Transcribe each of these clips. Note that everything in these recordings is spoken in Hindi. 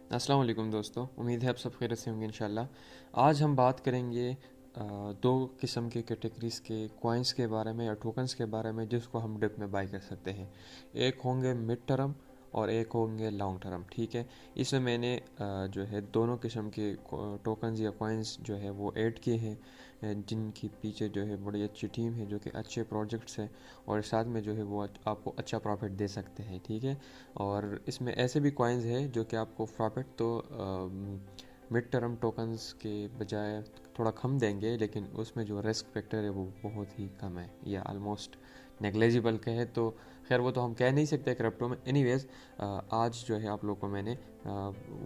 अस्सलाम वालेकुम दोस्तों, उम्मीद है आप सब खैरियत से होंगे इंशाल्लाह। आज हम बात करेंगे दो किस्म के कैटेगरीज़ के कॉइन्स के बारे में या टोकन्स के बारे में जिसको हम डिप में बाई कर सकते हैं। एक होंगे मिड टर्म और एक होंगे लॉन्ग टर्म। ठीक है, इसमें मैंने जो है दोनों किस्म के टोकन्स या कॉइन्स जो है वो ऐड किए हैं, जिनकी पीछे जो है बड़ी अच्छी टीम है, जो कि अच्छे प्रोजेक्ट्स हैं और साथ में जो है वो आपको अच्छा प्रॉफिट दे सकते हैं। ठीक है, और इसमें ऐसे भी कॉइन्स हैं जो कि आपको प्रॉफिट तो मिड टर्म टोकन्स के बजाय थोड़ा कम देंगे, लेकिन उसमें जो रिस्क फैक्टर है वो बहुत ही कम है या आलमोस्ट नेग्लेजिबल कहे तो। खैर वो तो हम कह नहीं सकते क्रिप्टो में। एनीवेज, आज जो है आप लोगों को मैंने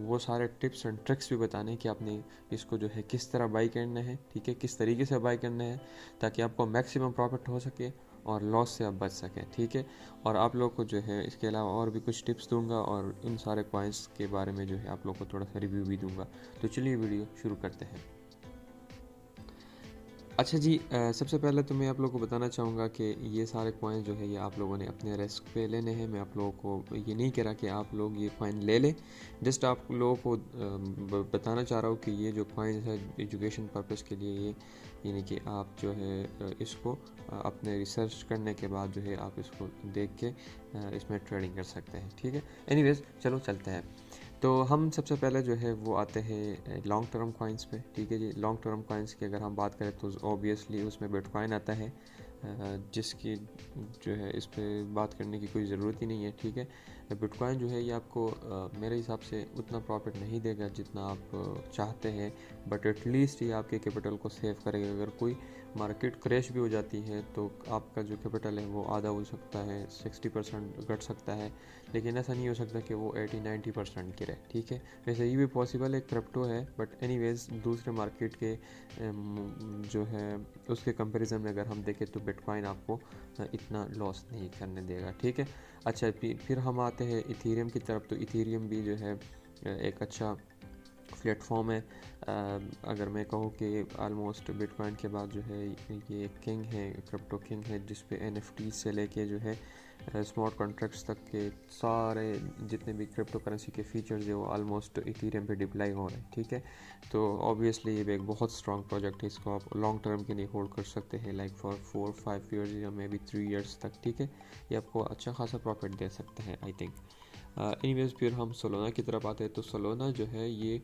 वो सारे टिप्स एंड ट्रिक्स भी बताने कि आपने इसको जो है किस तरह बाई करना है। ठीक है, किस तरीके से बाई करना है ताकि आपको मैक्सिमम प्रॉफिट हो सके और लॉस से आप बच सकें। ठीक है, और आप लोग को जो है इसके अलावा और भी कुछ टिप्स दूंगा और इन सारे कॉइन्स के बारे में जो है आप लोग को थोड़ा सा रिव्यू भी दूंगा। तो चलिए वीडियो शुरू करते हैं। अच्छा जी, सबसे पहले तो मैं आप लोगों को बताना चाहूँगा कि ये सारे कॉइन जो है ये आप लोगों ने अपने रिस्क पे लेने हैं। मैं आप लोगों को ये नहीं कह रहा कि आप लोग ये कॉइन ले लें, जस्ट आप लोगों को बताना चाह रहा हूँ कि ये जो कॉइन है एजुकेशन पर्पज़ के लिए ये, यानी कि आप जो है इसको अपने रिसर्च करने के बाद जो है आप इसको देख के इसमें ट्रेडिंग कर सकते हैं। ठीक है, एनीवेज चलो चलते हैं। तो हम सबसे पहले जो है वो आते हैं लॉन्ग टर्म कॉइन्स पे। ठीक है जी, लॉन्ग टर्म कॉइन्स की अगर हम बात करें तो ऑब्वियसली उसमें बिटकॉइन आता है, जिसकी जो है इस पर बात करने की कोई ज़रूरत ही नहीं है। ठीक है, बिटकॉइन जो है ये आपको मेरे हिसाब से उतना प्रॉफिट नहीं देगा जितना आप चाहते हैं, बट एटलीस्ट ये आपके कैपिटल को सेव करेगा। अगर कोई मार्केट क्रैश भी हो जाती है तो आपका जो कैपिटल है वो आधा हो सकता है, 60% घट सकता है, लेकिन ऐसा नहीं हो सकता कि वो 80-90% गिरे। ठीक है, वैसे ये भी पॉसिबल है, क्रिप्टो है, बट एनीवेज दूसरे मार्केट के जो है उसके कंपैरिजन में अगर हम देखें तो बिटकॉइन आपको इतना लॉस नहीं करने देगा। ठीक है, अच्छा फिर हम आते हैं इथेरियम की तरफ। तो इथेरियम भी जो है एक अच्छा प्लेटफॉर्म है। अगर मैं कहूँ कि आलमोस्ट बिटकॉइन के बाद जो है ये किंग है, क्रिप्टो किंग है, जिस पे एनएफटी से लेके जो है स्मार्ट कॉन्ट्रैक्ट्स तक के सारे जितने भी क्रिप्टो करेंसी के फीचर्स है वो आलमोस्ट इथेरियम पे डिप्लाई हो रहे हैं। ठीक है, तो ऑब्वियसली ये भी एक बहुत स्ट्रॉन्ग प्रोजेक्ट है, इसको आप लॉन्ग टर्म के लिए होल्ड कर सकते हैं, लाइक फॉर 4-5 ईयर्स या मे बी 3 ईयर्स तक। ठीक है, ये आपको अच्छा खासा प्रॉफिट दे सकते हैं आई थिंक। एनीवेज फिर हम सोलोना की तरफ आते हैं। तो सोलोना जो है ये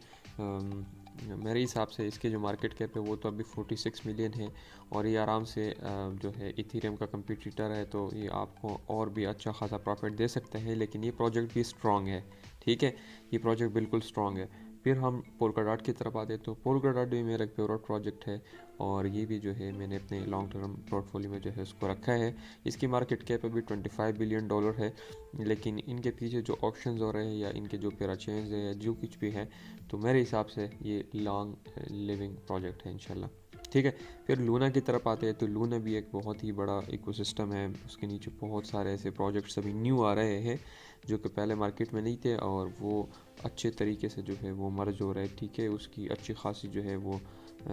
मेरे हिसाब से इसके जो मार्केट कैप है वो तो अभी 46 मिलियन है, और ये आराम से जो है इथेरियम का कंपटीटर है, तो ये आपको और भी अच्छा खासा प्रॉफिट दे सकते हैं, लेकिन ये प्रोजेक्ट भी स्ट्रॉन्ग है। ठीक है, ये प्रोजेक्ट बिल्कुल स्ट्रॉन्ग है। फिर हम पोलकाडॉट की तरफ आते हैं। तो पोलकाडॉट भी मेरा एक फेवरेट प्रोजेक्ट है, और ये भी जो है मैंने अपने लॉन्ग टर्म पोर्टफोलियो में जो है उसको रखा है। इसकी मार्केट कैप अभी $25 बिलियन है, लेकिन इनके पीछे जो ऑप्शंस हो रहे हैं या इनके जो पैराचेंज है या जो कुछ भी है, तो मेरे हिसाब से ये लॉन्ग लिविंग प्रोजेक्ट है इंशाल्लाह। ठीक है, फिर लूना की तरफ आते हैं। तो लूना भी एक बहुत ही बड़ा इकोसिस्टम है, उसके नीचे बहुत सारे ऐसे प्रोजेक्ट्स अभी न्यू आ रहे हैं जो कि पहले मार्केट में नहीं थे, और वो अच्छे तरीके से जो है वो मर्ज हो रहा है। ठीक है, उसकी अच्छी खासी जो है वो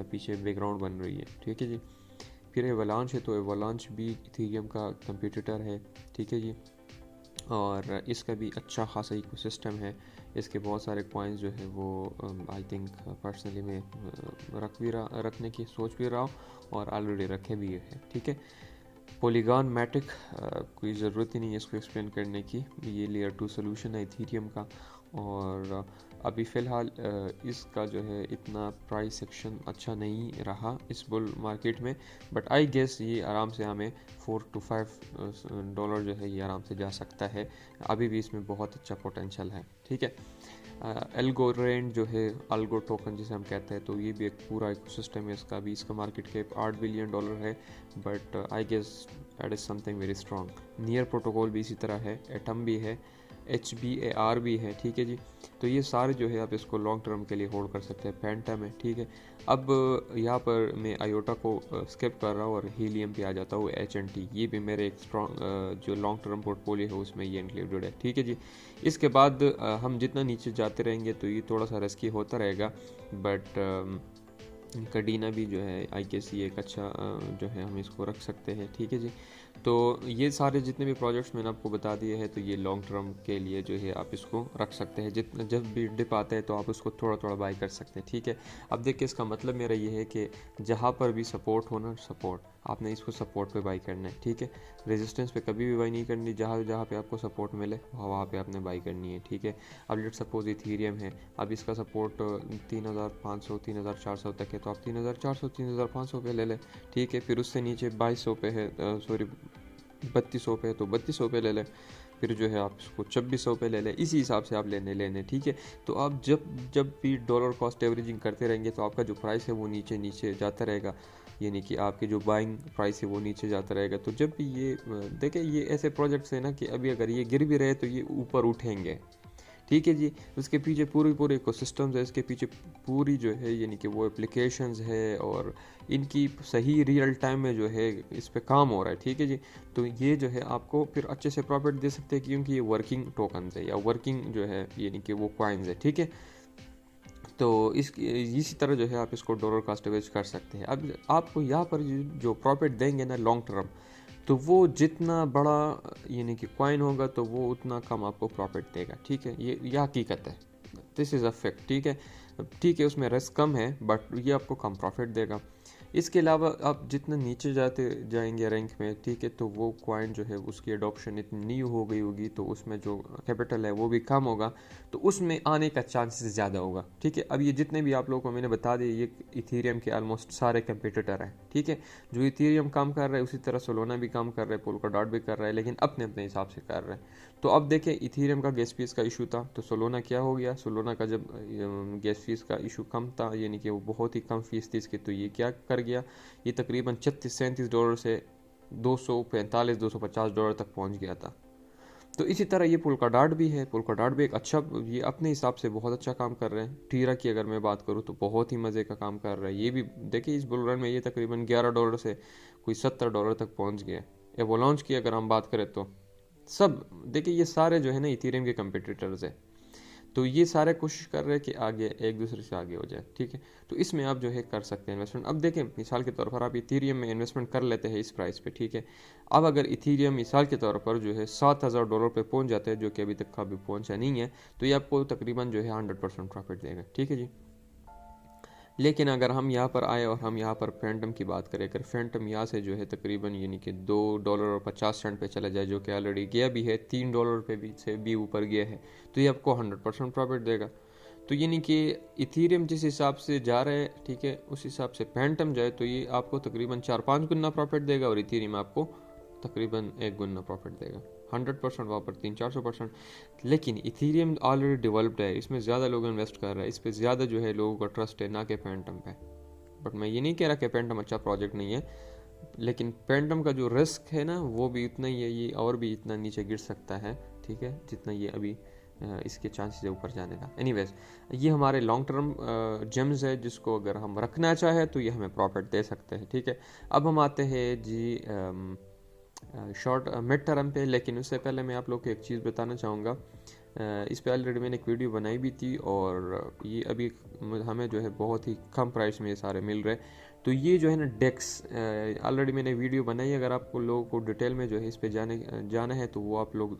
पीछे बैकग्राउंड बन रही है। ठीक है जी, फिर एवलांच है। तो एवलांच भी इथेरियम का कंपटीटर है। ठीक है जी, और इसका भी अच्छा खासा इकोसिस्टम है। इसके बहुत सारे कॉइन्स जो है वो आई थिंक पर्सनली मैं रखने की सोच भी रहा हूँ, और ऑलरेडी रखे भी है। ठीक है, पॉलीगॉन मैटिक कोई ज़रूरत ही नहीं है इसको एक्सप्लेन करने की, ये लेयर 2 सोल्यूशन है इथेरियम का, और अभी फ़िलहाल इसका जो है इतना प्राइस सेक्शन अच्छा नहीं रहा इस बुल मार्केट में, बट आई गेस ये आराम से हमें $4 to $5 जो है ये आराम से जा सकता है। अभी भी इसमें बहुत अच्छा पोटेंशियल है। ठीक है, एल्गोरेंड जो है अल्गो टोकन जिसे हम कहते हैं, तो ये भी एक पूरा इकोसिस्टम है इसका। भी इसका मार्केट कैप $8 बिलियन है, but I guess that is something very strong. Near protocol भी इसी तरह है, एटम भी है, HBAR भी है। ठीक है जी, तो ये सारे जो है आप इसको लॉन्ग टर्म के लिए होल्ड कर सकते हैं। फैंटम है। ठीक है, अब यहाँ पर मैं आयोटा को स्किप कर रहा हूँ और हीलियम पे आ जाता हूँ, HNT। ये भी मेरे एक स्ट्रॉन्ग जो लॉन्ग टर्म पोर्टफोलियो है उसमें ये इंक्लूडेड है। ठीक है जी, इसके बाद हम जितना नीचे जाते रहेंगे तो ये थोड़ा सा रिस्की होता रहेगा, बट कडीना भी जो है आई गेस ये एक अच्छा जो है हम इसको रख सकते हैं। ठीक है जी, तो ये सारे जितने भी प्रोजेक्ट्स मैंने आपको बता दिए हैं, तो ये लॉन्ग टर्म के लिए जो है आप इसको रख सकते हैं। जितना जब भी डिप आता है तो आप उसको थोड़ा थोड़ा बाई कर सकते हैं, ठीक है। अब देखिए, इसका मतलब मेरा ये है कि जहाँ पर भी सपोर्ट हो ना, सपोर्ट आपने इसको सपोर्ट पे बाई करना है, ठीक है। रेजिस्टेंस पे कभी भी बाई नहीं करनी, जहाँ जहाँ पे आपको सपोर्ट मिले वहाँ पे आपने बाई करनी है, ठीक है। अब लेट सपोज इथीरियम है, अब इसका सपोर्ट 3500 3400 तक है, तो आप 3400 3500 पे ले लें, ठीक है। फिर उससे नीचे 2200 पे है, सॉरी 3200 पे है तो 3200 पे ले लें। फिर जो है आप इसको 2600 पे ले लें, इसी हिसाब से आप लेने, ठीक है। तो आप जब भी डॉलर कॉस्ट एवरेजिंग करते रहेंगे तो आपका जो प्राइस है वो नीचे नीचे जाता रहेगा, यानी कि आपके जो बाइंग प्राइस है वो नीचे जाता रहेगा। तो जब भी ये देखिए, ये ऐसे प्रोजेक्ट्स हैं ना कि अभी अगर ये गिर भी रहे तो ये ऊपर उठेंगे, ठीक है जी। उसके पीछे पूरे इकोसिस्टम्स है, इसके पीछे पूरी जो है यानी कि वो एप्लीकेशंस है और इनकी सही रियल टाइम में जो है इस पे काम हो रहा है, ठीक है जी। तो ये जो है आपको फिर अच्छे से प्रॉफिट दे सकते हैं, क्योंकि ये वर्किंग टोकन्स है या वर्किंग जो है यानी कि वो कॉइन्स है, ठीक है। तो इसी तरह जो है आप इसको डॉलर कॉस्ट एवरेज कर सकते हैं। अब आपको यहाँ पर जो प्रॉफिट देंगे ना लॉन्ग टर्म, तो वो जितना बड़ा यानी कि कॉइन होगा तो वो उतना कम आपको प्रॉफिट देगा, ठीक है। ये हकीकत है, दिस इज़ अ फैक्ट, ठीक है। ठीक है, उसमें रिस्क कम है बट ये आपको कम प्रॉफिट देगा। इसके अलावा आप जितना नीचे जाते जाएंगे रैंक में, ठीक है, तो वो कॉइन जो है उसकी एडॉप्शन इतनी न्यू हो गई होगी, तो उसमें जो कैपिटल है वो भी कम होगा, तो उसमें आने का चांसेस ज़्यादा होगा, ठीक है। अब ये जितने भी आप लोगों को मैंने बता दिए, ये इथीरियम के ऑलमोस्ट सारे कंपिटिटर हैं, ठीक है। जो इथीरियम काम कर रहा है उसी तरह सोलोना भी काम कर रहा है, पोल्काडॉट भी कर रहा है, लेकिन अपने अपने हिसाब से कर रहे हैं। तो अब देखें, इथीरियम का गैस फीस का इशू था, तो सोलोना क्या हो गया, सोलोना का जब गैस फीस का इशू कम था, यानी कि वो बहुत ही कम फीस थी इसकी, तो ये क्या कर गया, ये तकरीबन 36-37 डॉलर से 245-250 डॉलर तक पहुंच गया था। तो इसी तरह ये पोल्काडॉट भी है, पोल्काडॉट भी एक अच्छा, ये अपने हिसाब से बहुत अच्छा काम कर रहे हैं। टीरा की अगर मैं बात करूँ तो बहुत ही मज़े का काम कर रहा है, ये भी देखिए इस बुल रन में ये तकरीबन 11 डॉलर से कोई 70 डॉलर तक पहुंच गया। एवोलांच की अगर हम बात करें तो सब देखिए, ये सारे जो है ना इथेरियम के कंपिटिटर्स है, तो ये सारे कोशिश कर रहे हैं कि आगे एक दूसरे से आगे हो जाए, ठीक है। तो इसमें आप जो है कर सकते हैं इन्वेस्टमेंट। अब देखें, मिसाल के तौर पर आप इथेरियम में इन्वेस्टमेंट कर लेते हैं इस प्राइस पे, ठीक है। अब अगर इथेरियम मिसाल के तौर पर जो है 7000 डॉलर पे पहुंच जाते हैं, जो कि अभी तक कभी पहुंचा नहीं है, तो ये आपको तकरीबन जो है 100% प्रॉफिट देगा, ठीक है जी। लेकिन अगर हम यहाँ पर आए और हम यहाँ पर फैंटम की बात करें, अगर फैंटम यहाँ से जो है तकरीबन यानी कि $2.50 पे चला जाए, जो कि ऑलरेडी गया भी है, $3 पे भी से भी ऊपर गया है, तो ये आपको 100% प्रॉफिट देगा। तो यानी कि इथीरियम जिस हिसाब से जा रहा है, ठीक है, उस हिसाब से फैंटम जाए तो ये आपको तकरीबन 4-5 गुना प्रॉफिट देगा, और इथीरियम आपको तकरीबन 1 गुना प्रॉफिट देगा। 100% वहाँ पर 300-400%। लेकिन इथीरियम ऑलरेडी डेवलप्ड है, इसमें ज़्यादा लोग इन्वेस्ट कर रहे हैं, इस पर ज़्यादा जो है लोगों का ट्रस्ट है, ना कि फैंटम पे। बट मैं ये नहीं कह रहा कि फैंटम अच्छा प्रोजेक्ट नहीं है, लेकिन फैंटम का जो रिस्क है ना वो भी उतना ही है, ये और भी इतना नीचे गिर सकता है, ठीक है, जितना ये अभी इसके चांसेस है ऊपर जाने का। एनीवेज, ये हमारे लॉन्ग टर्म जेम्स है, जिसको अगर हम रखना चाहे तो ये हमें प्रॉफिट दे सकते हैं, ठीक है। अब हम आते हैं जी शॉर्ट मिड टर्म पे, लेकिन उससे पहले मैं आप लोग को एक चीज़ बताना चाहूँगा। इस पे ऑलरेडी मैंने एक वीडियो बनाई भी थी, और ये अभी हमें जो है बहुत ही कम प्राइस में ये सारे मिल रहे। तो ये जो है ना डेक्स, ऑलरेडी मैंने वीडियो बनाई, अगर आपको लोगों को डिटेल में जो है इस पे जाना है तो वो आप लोग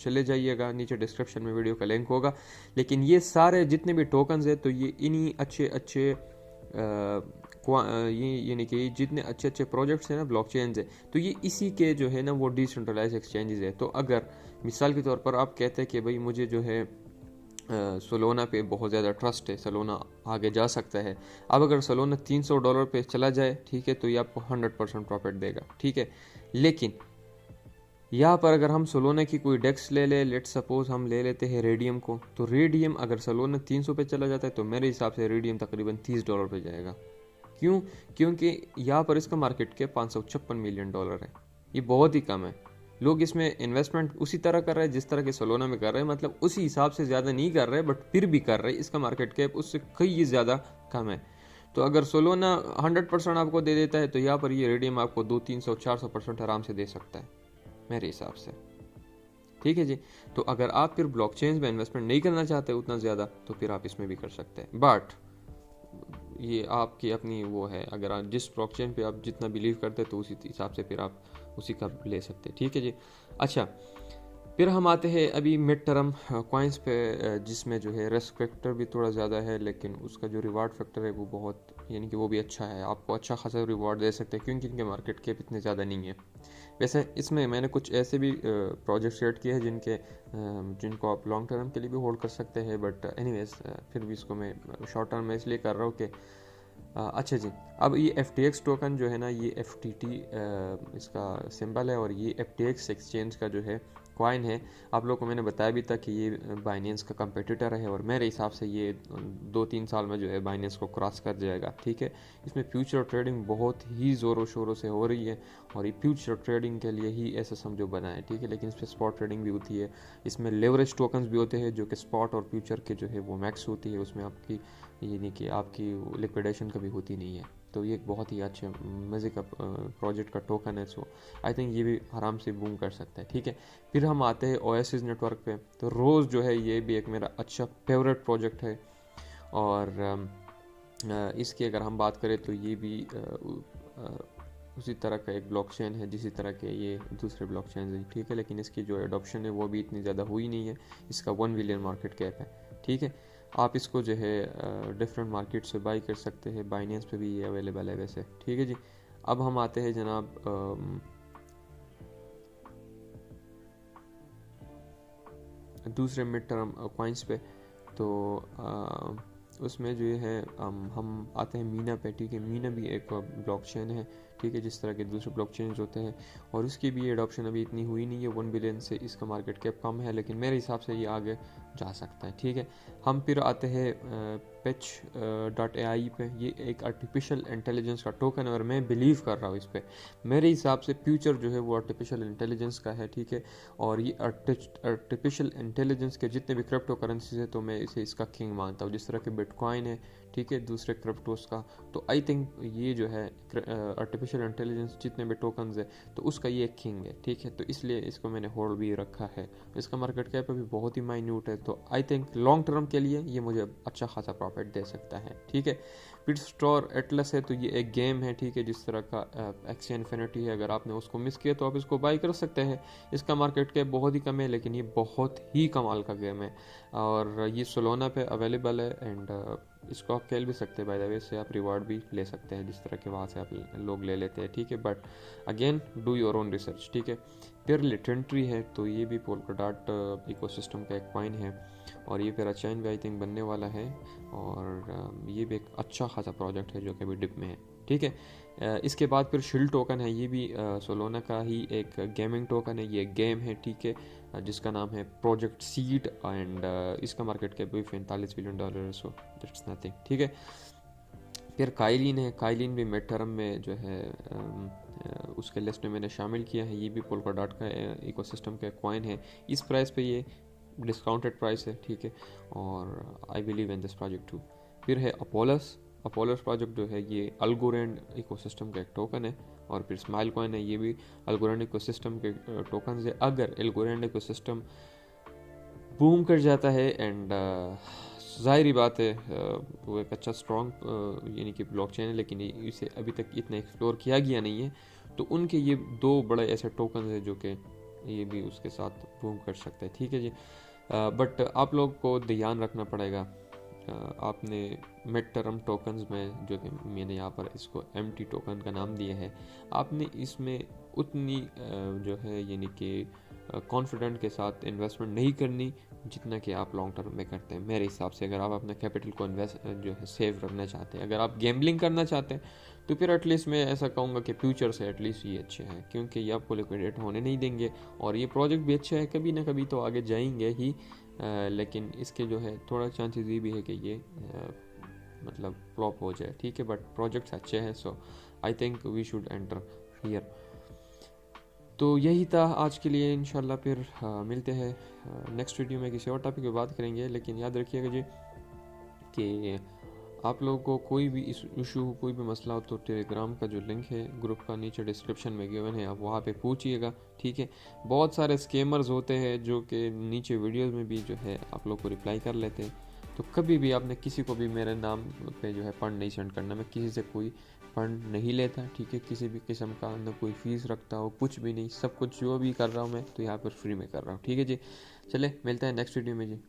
चले जाइएगा, नीचे डिस्क्रिप्शन में वीडियो का लिंक होगा। लेकिन ये सारे जितने भी टोकन्स है, तो ये इन्हीं अच्छे ये यानी कि जितने अच्छे प्रोजेक्ट्स हैं ना, ब्लॉकचेन्स है, तो ये इसी के जो है ना वो डिसेंट्रलाइज एक्सचेंजेस है। तो अगर मिसाल के तौर पर आप कहते हैं कि भाई मुझे जो है सोलोना पे बहुत ज़्यादा ट्रस्ट है, सोलोना आगे जा सकता है, अब अगर सोलोना $300 पे चला जाए, ठीक है, तो ये आपको 100% प्रॉफिट देगा, ठीक है। लेकिन यहाँ पर अगर हम सोलोना की कोई डेक्स ले ले, लेट सपोज हम ले लेते हैं रेडियम को, तो रेडियम अगर सोलोना 300 पे चला जाता है तो मेरे हिसाब से रेडियम तकरीबन $30 पे जाएगा। क्यों? क्योंकि यहाँ पर इसका मार्केट कैप $556 मिलियन है, ये बहुत ही कम है। लोग इसमें इन्वेस्टमेंट उसी तरह कर रहे हैं जिस तरह के सोलोना में कर रहे हैं, मतलब उसी हिसाब से ज़्यादा नहीं कर रहे, बट फिर भी कर रहे हैं, इसका मार्केट कैप उससे कई ज़्यादा कम है। तो अगर सोलोना 100% आपको दे देता है, तो यहाँ पर ये रेडियम आपको 200-300-400% आराम से दे सकता है मेरे हिसाब से, ठीक है जी। तो अगर आप फिर ब्लॉकचेन्स में इन्वेस्टमेंट नहीं करना चाहते उतना ज़्यादा, तो फिर आप इसमें भी कर सकते हैं, बट ये आपकी अपनी वो है, अगर आप जिस ब्लॉकचेन पे आप जितना बिलीव करते हैं तो उसी हिसाब से फिर आप उसी का ले सकते हैं, ठीक है जी। अच्छा, फिर हम आते हैं अभी मिड टर्म कॉइन्स पे, जिसमें जो है रिस्क फैक्टर भी थोड़ा ज़्यादा है, लेकिन उसका जो रिवार्ड फैक्टर है वो बहुत, यानी कि वो भी अच्छा है, आपको अच्छा खासा रिवार्ड दे सकते हैं, क्योंकि इनके मार्केट कैप इतने ज़्यादा नहीं है। वैसे इसमें मैंने कुछ ऐसे भी प्रोजेक्ट सेट किए हैं जिनको आप लॉन्ग टर्म के लिए भी होल्ड कर सकते हैं, बट एनीवेज फिर भी इसको मैं शॉर्ट टर्म में इसलिए कर रहा हूँ कि अच्छा जी। अब ये FTX टोकन जो है ना, ये FTT इसका सिंबल है, और ये FTX एक्सचेंज का जो है कॉइन है। आप लोगों को मैंने बताया भी था कि ये बाइनेंस का कंपेटिटर है, और मेरे हिसाब से ये 2-3 साल में जो है बाइनेंस को क्रॉस कर जाएगा, ठीक है। इसमें फ्यूचर ट्रेडिंग बहुत ही ज़ोरों शोरों से हो रही है, और ये फ्यूचर ट्रेडिंग के लिए ही SSM जो बना है, ठीक है, लेकिन इस पर स्पॉट ट्रेडिंग भी होती है। इसमें लेवरेज टोकन्स भी होते हैं जो कि स्पॉट और फ्यूचर के जो है वो मैक्स होती है, उसमें आपकी यानी कि आपकी लिक्विडेशन कभी होती नहीं है। तो ये एक बहुत ही अच्छे मज़े का प्रोजेक्ट का टोकन है, सो आई थिंक ये भी आराम से बूम कर सकता है, ठीक है। फिर हम आते हैं ओएसिस नेटवर्क पे। तो रोज़ जो है ये भी एक मेरा अच्छा फेवरेट प्रोजेक्ट है, और इसकी अगर हम बात करें तो ये भी उसी तरह का एक ब्लॉकचेन है जिसी तरह के ये दूसरे ब्लॉकचेन है, ठीक है, लेकिन इसकी जो एडॉप्शन है वो भी इतनी ज़्यादा हुई नहीं है। इसका 1 बिलियन मार्केट कैप है, ठीक है। आप इसको जो है डिफरेंट मार्केट से बाई कर सकते हैं, बाइनेंस पे भी ये अवेलेबल है वैसे, ठीक है जी। अब हम आते हैं जनाब दूसरे मिड टर्म कॉइन्स पे। तो उसमें जो है हम आते हैं मीना पे, ठीक है। मीना भी एक ब्लॉकचेन है, ठीक है, जिस तरह के दूसरे ब्लॉकचेन होते हैं, और उसकी भी एडॉप्शन अभी इतनी हुई नहीं है। 1 बिलियन से इसका मार्केट कैप कम है, लेकिन मेरे हिसाब से ये आगे जा सकता है, ठीक है। हम फिर आते हैं Pitch.ai पे। ये एक आर्टिफिशियल इंटेलिजेंस का टोकन है, और मैं बिलीव कर रहा हूँ इस पर। मेरे हिसाब से फ्यूचर जो है वो आर्टिफिशियल इंटेलिजेंस का है, ठीक है। और ये आर्टिफिशियल इंटेलिजेंस के जितने भी क्रिप्टो करेंसीज है, तो मैं इसे इसका किंग मानता हूँ, जिस तरह के बिटकॉइन है, ठीक है, दूसरे क्रिप्टोस का। तो आई थिंक ये जो है आर्टिफिशियल इंटेलिजेंस जितने भी टोकन्स है, तो उसका ये एक किंग है, ठीक है। तो इसलिए इसको मैंने होल्ड भी रखा है। इसका मार्केट कैप अभी बहुत ही माइन्यूट है, तो आई थिंक लॉन्ग टर्म के लिए ये मुझे अच्छा खासा प्रॉफिट दे सकता है, ठीक है। बिटस्टोर एटलस है, तो ये एक गेम है, ठीक है, जिस तरह का एक्सी इन्फिनिटी है। अगर आपने उसको मिस किया तो आप इसको बाई कर सकते हैं। इसका मार्केट कैप बहुत ही कम है, लेकिन ये बहुत ही कमाल का गेम है, और ये सोलोना पे अवेलेबल है, एंड इसको आप खेल भी सकते हैं। बाय द वे से आप रिवार्ड भी ले सकते हैं, जिस तरह के वहाँ से आप लोग ले लेते हैं, ठीक है। But again do your own research, ठीक है। फिर लिटेंट्री है, तो ये भी पोल्काडॉट इकोसिस्टम का एक कॉइन है, और ये फिर चैन भी आई थिंक बनने वाला है, और ये भी एक अच्छा खासा प्रोजेक्ट है जो कि अभी डिप में है, ठीक है। इसके बाद फिर शिल्ड टोकन है। ये भी सोलोना का ही एक गेमिंग टोकन है, ये गेम है, ठीक है, जिसका नाम है प्रोजेक्ट सीड, एंड इसका मार्केट कैप भी $45 बिलियन, सो दैट्स नथिंग, ठीक है। फिर काइलिन है। काइलिन भी मिड टर्म में जो है उसके लिस्ट में मैंने शामिल किया है। ये भी पोल्काडॉट का इकोसिस्टम का कॉइन है। इस प्राइस पे ये डिस्काउंटेड प्राइस है, ठीक है, और I believe in this project too. फिर है अपोलस। अपोलस प्रोजेक्ट जो है ये अल्गोरेंड इकोसिस्टम का एक टोकन है, और फिर स्माइल कॉइन है। ये भी अल्गोरेंड इकोसिस्टम के टोकन है। अगर अल्गोरेंड इकोसिस्टम बूम कर जाता है, एंड ज़ाहिरी बात है वो एक अच्छा स्ट्रॉन्ग यानी कि ब्लॉकचेन है, लेकिन इसे अभी तक इतना एक्सप्लोर किया गया नहीं है, तो उनके ये 2 बड़े ऐसे टोकन हैं जो कि ये भी उसके साथ बूम कर सकते हैं, ठीक है जी। बट आप लोग को ध्यान रखना पड़ेगा। आपने मिड टर्म टोकन्स में, जो कि मैंने यहाँ पर इसको एम्प्टी टोकन का नाम दिया है, आपने इसमें उतनी जो है यानी कि कॉन्फिडेंट के साथ इन्वेस्टमेंट नहीं करनी जितना कि आप लॉन्ग टर्म में करते हैं, मेरे हिसाब से। अगर आप अपने कैपिटल को इन्वेस्ट जो है सेव रखना चाहते हैं, अगर आप गैम्बलिंग करना चाहते हैं, तो फिर एटलीस्ट मैं ऐसा कहूँगा कि फ्यूचर से एटलीस्ट ये अच्छे हैं, क्योंकि ये आपको लिक्विडेट होने नहीं देंगे, और ये प्रोजेक्ट भी अच्छा है, कभी ना कभी तो आगे जाएंगे ही, लेकिन इसके जो है थोड़ा चांसेस ये भी है कि ये मतलब फ्लॉप हो जाए, ठीक है। बट प्रोजेक्ट्स अच्छे हैं, so I think we should enter here. तो यही था आज के लिए। इंशाल्लाह फिर मिलते हैं नेक्स्ट वीडियो में, किसी और टॉपिक पे बात करेंगे। लेकिन याद रखिएगा जी कि आप लोगों को कोई भी इशू, कोई भी मसला हो, तो टेलीग्राम का जो लिंक है ग्रुप का नीचे डिस्क्रिप्शन में गिवन है, आप वहाँ पे पूछिएगा, ठीक है। बहुत सारे स्कैमर्स होते हैं जो कि नीचे वीडियोस में भी जो है आप लोग को रिप्लाई कर लेते हैं, तो कभी भी आपने किसी को भी मेरे नाम पे जो है फंड नहीं सेंड करना। मैं किसी से कोई फ़ंड नहीं लेता, ठीक है, किसी भी किस्म का, ना कोई फ़ीस रखता हो, कुछ भी नहीं, सब कुछ जो भी कर रहा हूँ मैं तो यहाँ पर फ्री में कर रहा हूँ, ठीक है जी। चले मिलते हैं नेक्स्ट वीडियो में जी।